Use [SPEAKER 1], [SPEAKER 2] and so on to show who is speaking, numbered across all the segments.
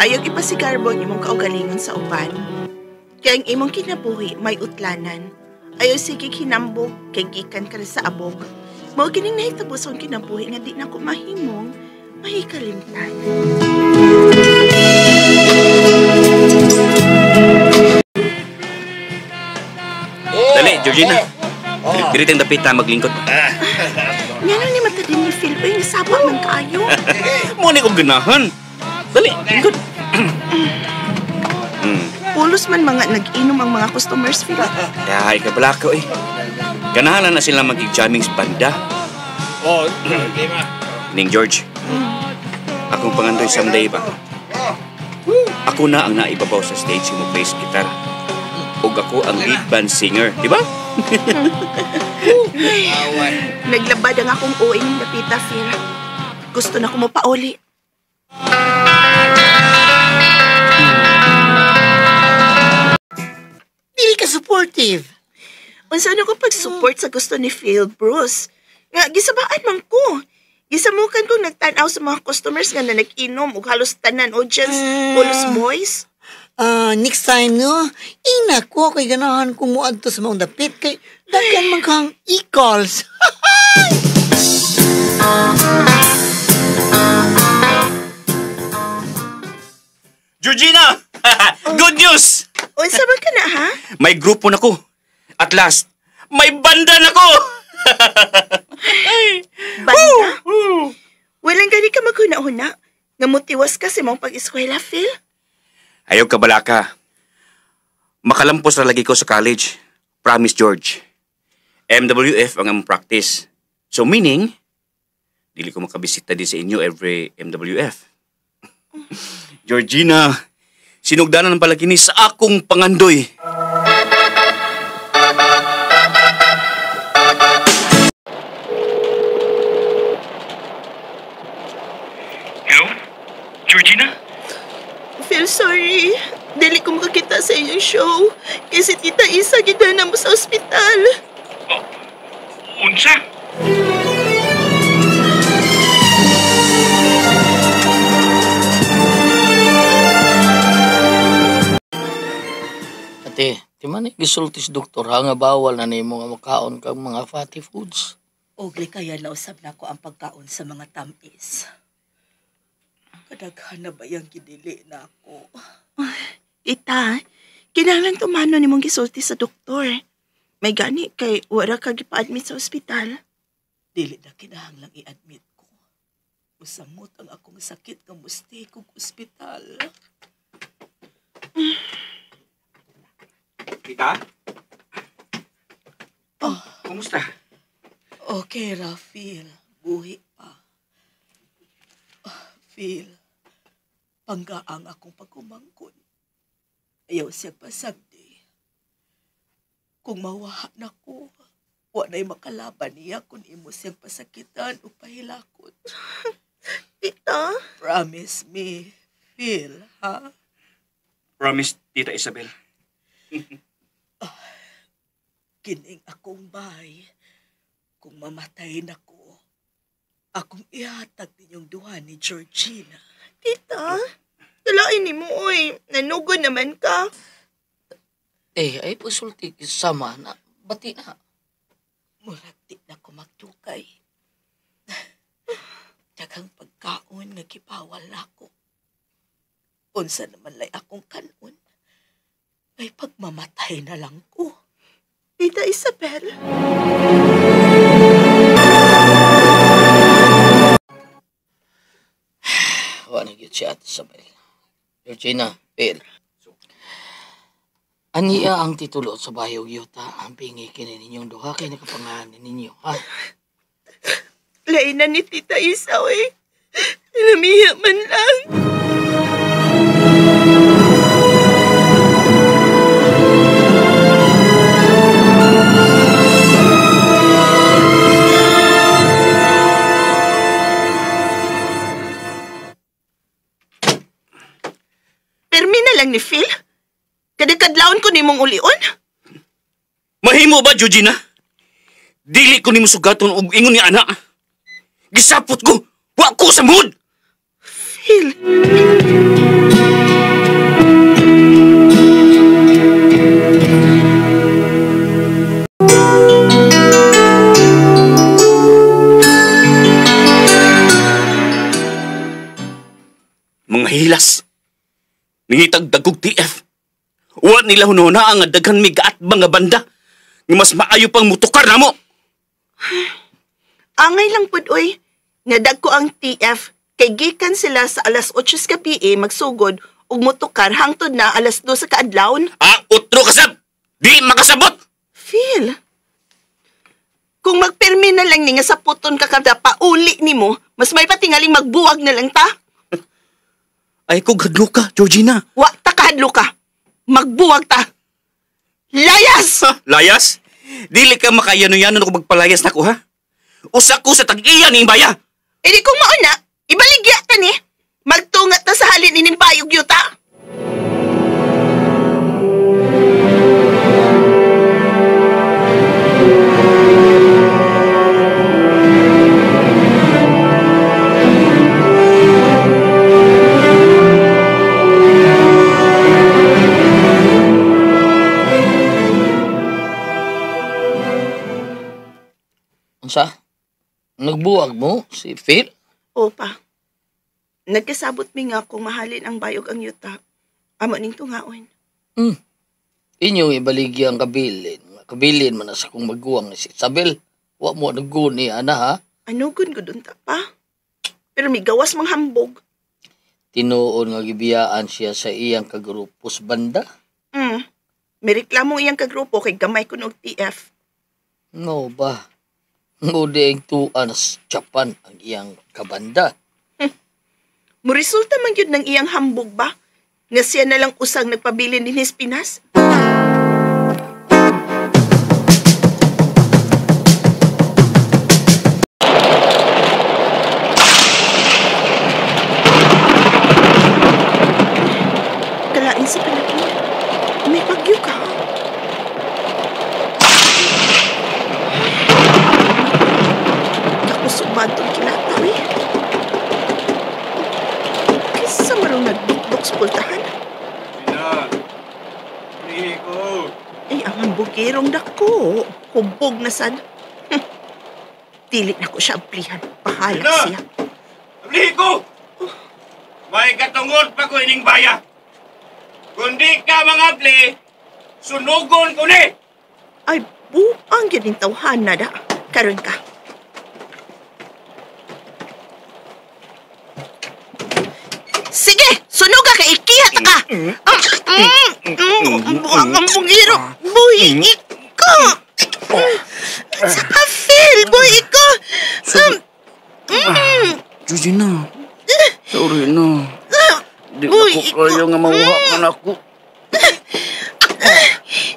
[SPEAKER 1] Ayaw ipasigarbo ang imong kaugalingon sa uban. Kaya ang imong kinabuhi may utlanan. Ayaw sige hinambog kay gikan ka sa abog. Mao kining nahitabo sa akong kinabuhi nga di na ko mahimong mahikalimtan.
[SPEAKER 2] Dali, Georgina. Dili tayong dapit na maglingkod.
[SPEAKER 1] Nga ni mata din ni Phil, ay nasapa man kaayo.
[SPEAKER 2] Mo ni kong ganahan. Dali, lingkod.
[SPEAKER 1] Pulos man mga nag-inom ang mga customers, Phil.
[SPEAKER 2] Ay, kabalako eh. Ganahan na sila mag-jamming sa banda.
[SPEAKER 3] Oh, di ba?
[SPEAKER 2] Ning George, akong pangandoy someday ba? Ako na ang naibabaw sa stage mo play sa gitar. O ako ang lead band singer, di ba?
[SPEAKER 1] Naglabad ang akong uing napita, Phil. Gusto na ko mo pauli.
[SPEAKER 4] Dili ka supportive.
[SPEAKER 1] Unsa na ko pag-support sa gusto ni Phil, Bruce? Nga, gisabaan man ko. Gisamukan kong nagtanaw sa mga customers nga na nag-inom o halos tanan audience, pulos boys.
[SPEAKER 4] Next time, no? Ina ko kay ganahan kong muadto sa mga dapit kay daghan man kang e-calls.
[SPEAKER 2] Georgina! Good news!
[SPEAKER 1] Unsa man ka na, ha?
[SPEAKER 2] May grupo na ko. At last, may banda na ko!
[SPEAKER 1] Banda? Walang gani ka maghuna-huna. Nga motiwas ka sa mong pag-eskwela, Phil?
[SPEAKER 2] Ayaw ka balaka. Makalampos na lagi ko sa college. Promise, George. MWF ang among practice. So meaning, dili ko makabisita din sa inyo every MWF. Georgina, sinugdanan ng palagini sa akong pangandoy. Hello? Georgina?
[SPEAKER 1] Phil, sorry. Dili ko makakita sa inyong show. Kasi Tita Isa gidana mo sa ospital.
[SPEAKER 2] Oh, unsa?
[SPEAKER 3] Ate, di man gisultis doktor ha nga bawal na nimo nga makaon kang mga fatty foods.
[SPEAKER 5] Ugli kaya nausab na ko ang pagkaon sa mga tamis. Kadaghan na ba yung gidili na ako?
[SPEAKER 1] Tita, kinahanglan tumano ni mong gisulti sa doktor. May gani kay wala ka gipa-admit sa ospital.
[SPEAKER 5] Dili na kinahanglang i-admit ko. Usamot ang akong sakit nga musti kong ospital.
[SPEAKER 2] Tita? Oh, kumusta?
[SPEAKER 5] Okay ra, Phil. Buhi pa. Phil, panggaang akong pagkumangkon. Ayaw siyang pasagdi. Kung mawaha na ko, wana'y makalaban niya kung imo siyang pasakitan o pahilakot.
[SPEAKER 1] Tita?
[SPEAKER 5] Promise me, Phil, ha?
[SPEAKER 2] Promise, Tita Isabel.
[SPEAKER 5] Kining akong bay. Kung mamatay na ko, akong ihatag ninyong duha ni Georgina.
[SPEAKER 1] Tita? Dalain ni mo, oy. Nanugod naman ka.
[SPEAKER 3] Ay pusulti sama na. Bati na.
[SPEAKER 5] Murati na ko magtukay. Daghang pagkaon nga gibawal nako. Unsa naman lay akong kanon. May pagmamatay na lang ko.
[SPEAKER 1] Tita Isabel?
[SPEAKER 3] Wala na si Ate Isabel. Georgina, Phil. Aniya ang titulo sa bayog yuta ang pingi kini ninyong duha kay nakapangalan ninyo, ha?
[SPEAKER 1] Lain na ni Tita Isa, oy. Namiya man lang. Lang ni Phil? Kadikadlaon ko nimong ulion?
[SPEAKER 2] Mahimo ba, Georgina? Dili ko nimo sugaton og ingon ni ana. Gisapot ko, wa ko sa mood.
[SPEAKER 1] Phil.
[SPEAKER 2] gihilas. Ningitagdag kog TF. Wa nila hunona ang daghan mi gaat mga banda. Nga mas maayo pang mutukar na mo.
[SPEAKER 1] Angay lang pud oy. Nga dagko ang TF kay gikan sila sa alas 8 ka PA magsugod ug motukar hangtod na alas 2 ka adlawon.
[SPEAKER 2] Ang utro kasab. Di makasabot.
[SPEAKER 1] Phil, kung magpirmi na lang ni nga sa puton ka kada pauli nimo, mas may patingaling magbuwag na lang ta.
[SPEAKER 2] Ay ko gadlo ka, Georgina.
[SPEAKER 1] Wa ta kahadlo ka. Magbuwag ta. Layas!
[SPEAKER 2] Layas? Dili ka makayano-yano na kung magpalayas na ko, ha? Usa ko sa tag-iya ni Baya.
[SPEAKER 1] E di kung mauna, ibaligya ta ni. Magtungat ta sa halin ining bayog yuta.
[SPEAKER 3] Unsa? Nagbuwag mo si Phil?
[SPEAKER 1] Opa, nagkasabot mi nga kung mahalin ang bayog ang yuta. Amo ning tungaon.
[SPEAKER 3] Inyong ibaligi ang kabilin. Kabilin man na sa kong magguwang ni si Isabel. Wa mo naguni, ana ha?
[SPEAKER 1] Ano gun gudun ta pa? Pero may gawas mang hambog.
[SPEAKER 3] Tinuon nga gibiyaan siya sa iyang kagrupos banda.
[SPEAKER 1] May reklamo iyang kagrupo kay gamay ko og TF.
[SPEAKER 3] No ba? Ngudi ang tuan sa Japan ang iyang kabanda.
[SPEAKER 1] Muresulta man yun ng iyang hambog ba? Nga siya na lang usang nagpabilin din his Pinas? Kalain sa palapit. May bagyo ka. Kakusumad itong kilataw eh. Kisa marong nagbukbok sa pultahan.
[SPEAKER 2] Ina, lihi ko.
[SPEAKER 1] Ay, ang hambugirong dako. Hubog na sad. Dili na ko siya amplihan. Pahalak
[SPEAKER 2] Ina!
[SPEAKER 1] siya.
[SPEAKER 2] Lihi ko! May katungod pa ko ining Baya. Kundi ka mga abli, sunugon ko ni!
[SPEAKER 1] Ay, buang yun yung tawhan na da. Karon ka. Sige! Sunog ka! Ikihat ka! Buang ang bungiro! Buhi ko! Saka Phil! Buhi ko!
[SPEAKER 2] Georgina, sorry na. Di
[SPEAKER 1] Uy,
[SPEAKER 2] na ko kaya nga mawakan ako.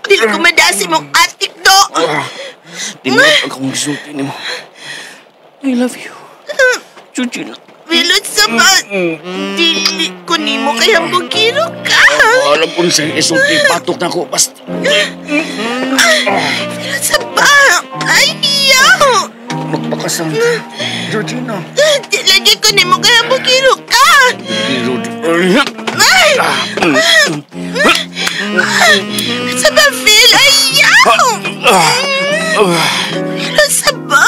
[SPEAKER 1] Dili ko madasi mong atik do!
[SPEAKER 2] Tinawag akong gisulti ni mo. I love you. Georgina.
[SPEAKER 1] Wilot sa ba? Dili ko ni mo kaya bugiro ka!
[SPEAKER 2] Alam ko sa isulti, patok na ko. Basta.
[SPEAKER 1] Wilot sa ba? Ayaw!
[SPEAKER 2] Magpakasal. Georgina.
[SPEAKER 1] Di lagi ko ni mo kaya bugiro ka! Ay! Sa ba, Phil? Ayaw! Wilot sa ba?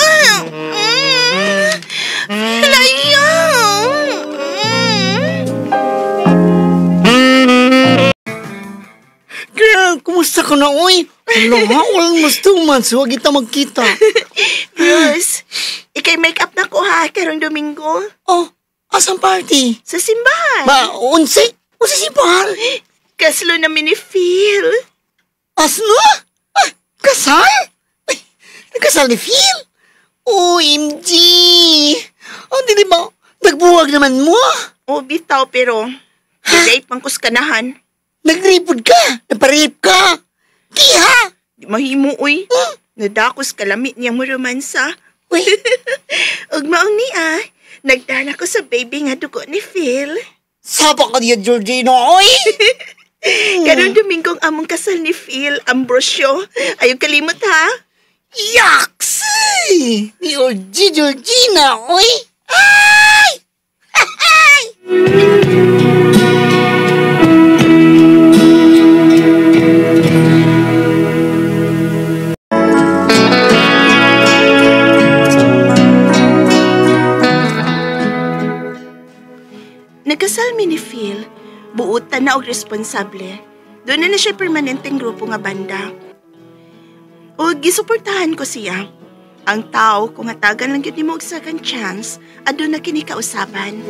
[SPEAKER 1] Phil, ayaw!
[SPEAKER 4] Girl, kumusta ka na, oy? Wala, walang mastuman. So, wag kita magkita.
[SPEAKER 1] Rose, ikay make-up na ko ha, karong Domingo.
[SPEAKER 4] Oh, asang party?
[SPEAKER 1] Sa simbahan.
[SPEAKER 4] Ba, unsi? Unsi si Pahal?
[SPEAKER 1] Kaslo namin ni Phil.
[SPEAKER 4] Asno? Ah, kasal? Ay, nagkasal ni Phil? OMG! Oh, di ba? Nagbuwag naman mo.
[SPEAKER 1] O, bitaw, pero date pang kuskanahan.
[SPEAKER 4] Nagripod ka. Naparip ka. Kiha!
[SPEAKER 1] Di mahimo, uy. Nadakos kalamit niyang romansa.
[SPEAKER 4] Uy,
[SPEAKER 1] Ug maong niya, nagdana ko sa baby nga dugo ni Phil.
[SPEAKER 4] sapa ka niya, Georgina, oy!
[SPEAKER 1] Karong Domingong among kasal ni Phil, Ambrosio. Ayaw kalimot ha.
[SPEAKER 4] Yaks! Ni Georgina, oy! Ay! Ay!
[SPEAKER 1] Nagkasal mi ni Phil buutan na og responsable. Doon na siya permanenteng grupo nga banda. O gisuportahan ko siya. Ang tao kung hatagan lang yun ni mo og second chance, adun na kini kausapan.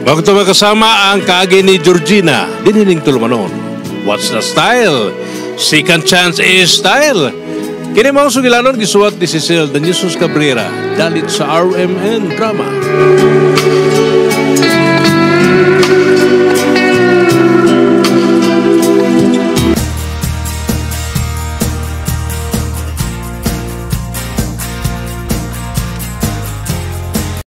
[SPEAKER 6] Bago makasama ang kaagi ni Georgina, dinining tulumanon. What's the style? Second chance is style. Kini mao sugilanon gisuwat ni Cecil Danyesus Cabrera dalit sa RMN Drama.